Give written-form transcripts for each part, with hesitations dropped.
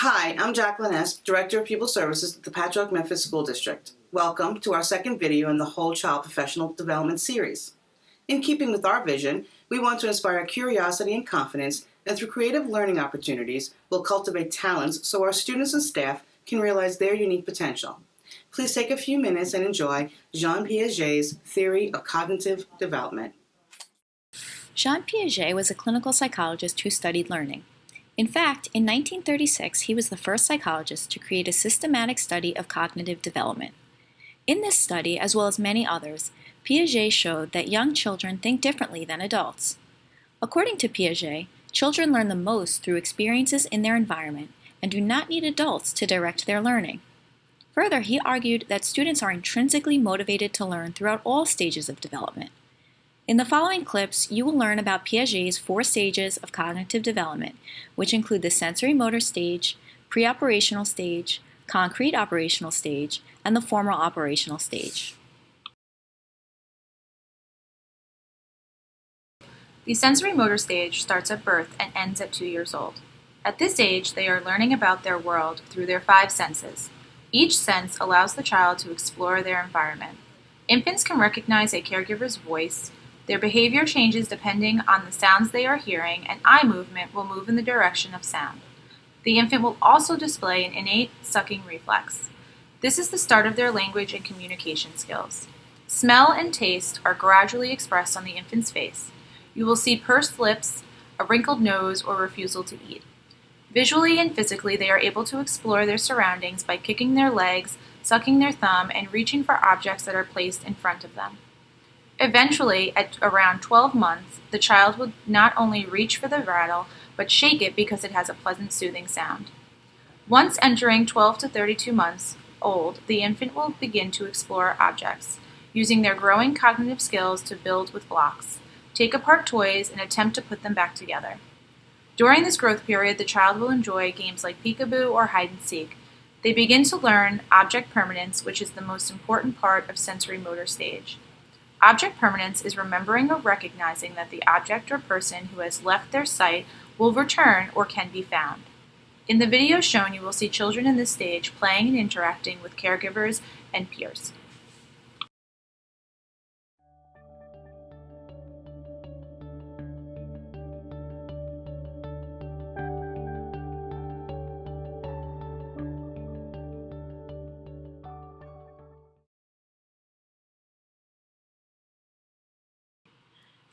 Hi, I'm Jacqueline S., Director of Pupil Services at the Patchogue-Medford School District. Welcome to our second video in the Whole Child Professional Development series. In keeping with our vision, we want to inspire curiosity and confidence, and through creative learning opportunities, we'll cultivate talents so our students and staff can realize their unique potential. Please take a few minutes and enjoy Jean Piaget's theory of cognitive development. Jean Piaget was a clinical psychologist who studied learning. In fact, in 1936, he was the first psychologist to create a systematic study of cognitive development. In this study, as well as many others, Piaget showed that young children think differently than adults. According to Piaget, children learn the most through experiences in their environment and do not need adults to direct their learning. Further, he argued that students are intrinsically motivated to learn throughout all stages of development. In the following clips, you will learn about Piaget's 4 stages of cognitive development, which include the sensory motor stage, pre-operational stage, concrete operational stage, and the formal operational stage. The sensory motor stage starts at birth and ends at 2 years old. At this age, they are learning about their world through their 5 senses. Each sense allows the child to explore their environment. Infants can recognize a caregiver's voice. Their behavior changes depending on the sounds they are hearing, and eye movement will move in the direction of sound. The infant will also display an innate sucking reflex. This is the start of their language and communication skills. Smell and taste are gradually expressed on the infant's face. You will see pursed lips, a wrinkled nose, or refusal to eat. Visually and physically, they are able to explore their surroundings by kicking their legs, sucking their thumb, and reaching for objects that are placed in front of them. Eventually, at around 12 months, the child will not only reach for the rattle, but shake it because it has a pleasant, soothing sound. Once entering 12 to 32 months old, the infant will begin to explore objects, using their growing cognitive skills to build with blocks, take apart toys, and attempt to put them back together. During this growth period, the child will enjoy games like peekaboo or hide and seek. They begin to learn object permanence, which is the most important part of sensory motor stage. Object permanence is remembering or recognizing that the object or person who has left their sight will return or can be found. In the video shown, you will see children in this stage playing and interacting with caregivers and peers.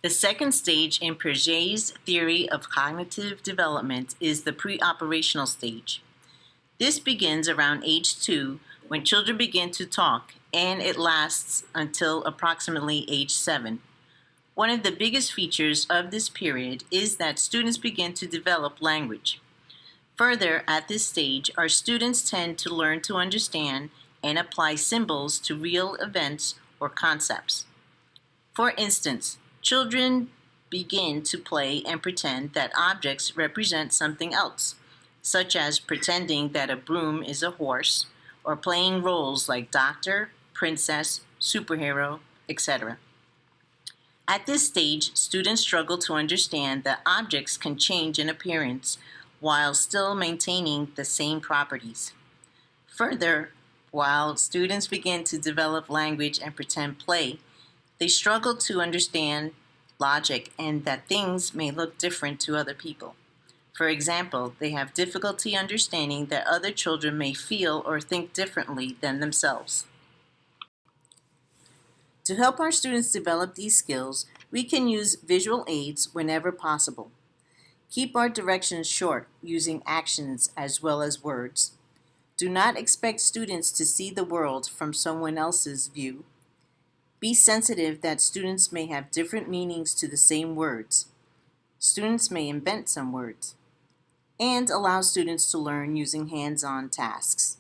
The second stage in Piaget's theory of cognitive development is the pre-operational stage. This begins around age 2 when children begin to talk, and it lasts until approximately age 7. One of the biggest features of this period is that students begin to develop language. Further, at this stage, our students tend to learn to understand and apply symbols to real events or concepts. For instance, children begin to play and pretend that objects represent something else, such as pretending that a broom is a horse, or playing roles like doctor, princess, superhero, etc. At this stage, students struggle to understand that objects can change in appearance while still maintaining the same properties. Further, while students begin to develop language and pretend play, they struggle to understand logic and that things may look different to other people. For example, they have difficulty understanding that other children may feel or think differently than themselves. To help our students develop these skills, we can use visual aids whenever possible. Keep our directions short, using actions as well as words. Do not expect students to see the world from someone else's view. Be sensitive that students may have different meanings to the same words. Students may invent some words. And allow students to learn using hands-on tasks.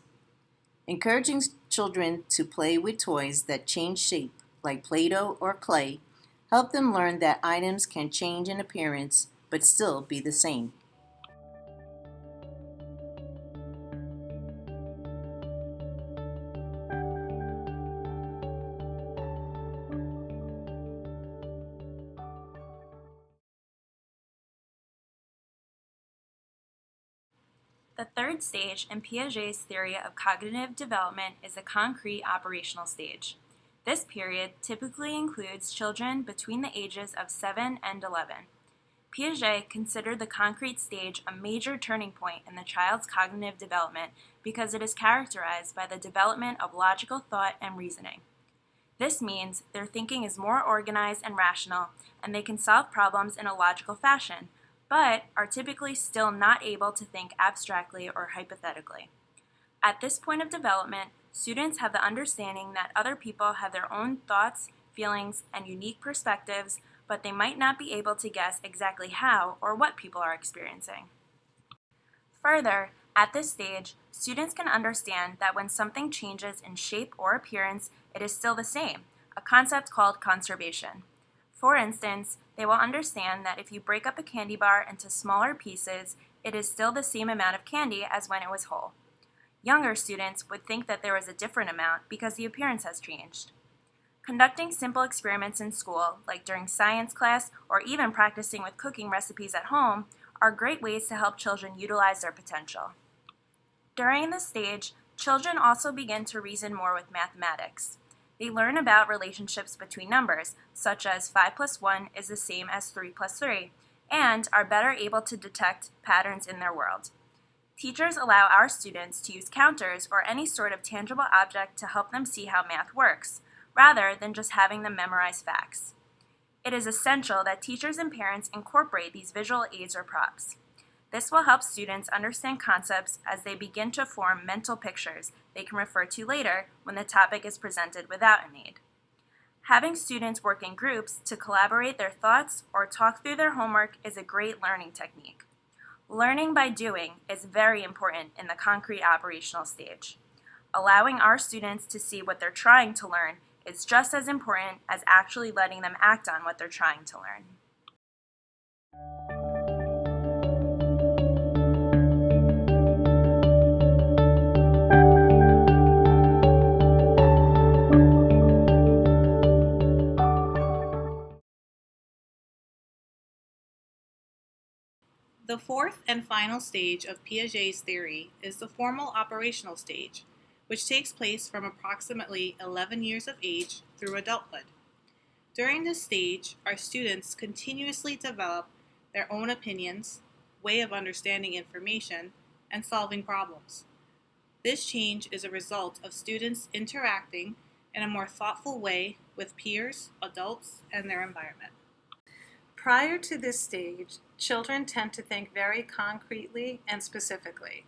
Encouraging children to play with toys that change shape, like Play-Doh or clay, help them learn that items can change in appearance but still be the same. The third stage in Piaget's theory of cognitive development is the concrete operational stage. This period typically includes children between the ages of 7 and 11. Piaget considered the concrete stage a major turning point in the child's cognitive development because it is characterized by the development of logical thought and reasoning. This means their thinking is more organized and rational, and they can solve problems in a logical fashion, but are typically still not able to think abstractly or hypothetically. At this point of development, students have the understanding that other people have their own thoughts, feelings, and unique perspectives, but they might not be able to guess exactly how or what people are experiencing. Further, at this stage, students can understand that when something changes in shape or appearance, it is still the same, a concept called conservation. For instance, they will understand that if you break up a candy bar into smaller pieces, it is still the same amount of candy as when it was whole. Younger students would think that there was a different amount because the appearance has changed. Conducting simple experiments in school, like during science class or even practicing with cooking recipes at home, are great ways to help children utilize their potential. During this stage, children also begin to reason more with mathematics. They learn about relationships between numbers, such as 5 plus 1 is the same as 3 plus 3, and are better able to detect patterns in their world. Teachers allow our students to use counters or any sort of tangible object to help them see how math works, rather than just having them memorize facts. It is essential that teachers and parents incorporate these visual aids or props. This will help students understand concepts as they begin to form mental pictures they can refer to later when the topic is presented without an aid. Having students work in groups to collaborate their thoughts or talk through their homework is a great learning technique. Learning by doing is very important in the concrete operational stage. Allowing our students to see what they're trying to learn is just as important as actually letting them act on what they're trying to learn. The fourth and final stage of Piaget's theory is the formal operational stage, which takes place from approximately 11 years of age through adulthood. During this stage, our students continuously develop their own opinions, way of understanding information, and solving problems. This change is a result of students interacting in a more thoughtful way with peers, adults, and their environment. Prior to this stage, children tend to think very concretely and specifically.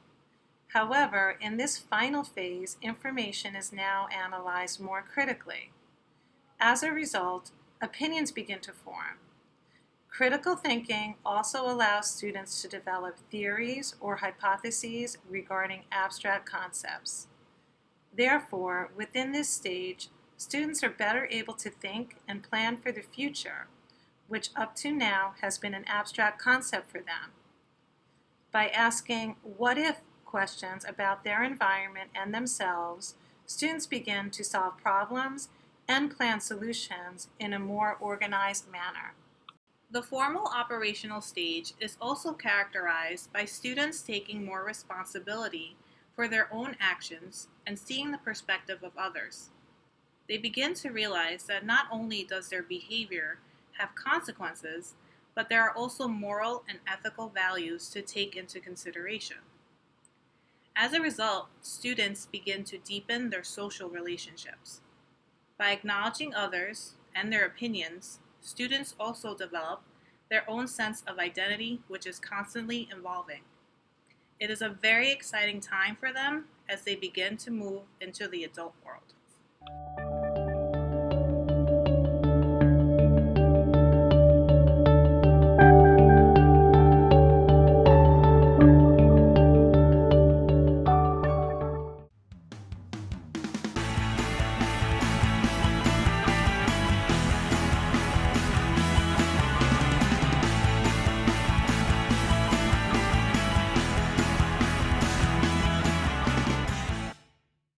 However, in this final phase, information is now analyzed more critically. As a result, opinions begin to form. Critical thinking also allows students to develop theories or hypotheses regarding abstract concepts. Therefore, within this stage, students are better able to think and plan for the future, which up to now has been an abstract concept for them. By asking what if questions about their environment and themselves, students begin to solve problems and plan solutions in a more organized manner. The formal operational stage is also characterized by students taking more responsibility for their own actions and seeing the perspective of others. They begin to realize that not only does their behavior have consequences, but there are also moral and ethical values to take into consideration. As a result, students begin to deepen their social relationships. By acknowledging others and their opinions, students also develop their own sense of identity, which is constantly evolving. It is a very exciting time for them as they begin to move into the adult world.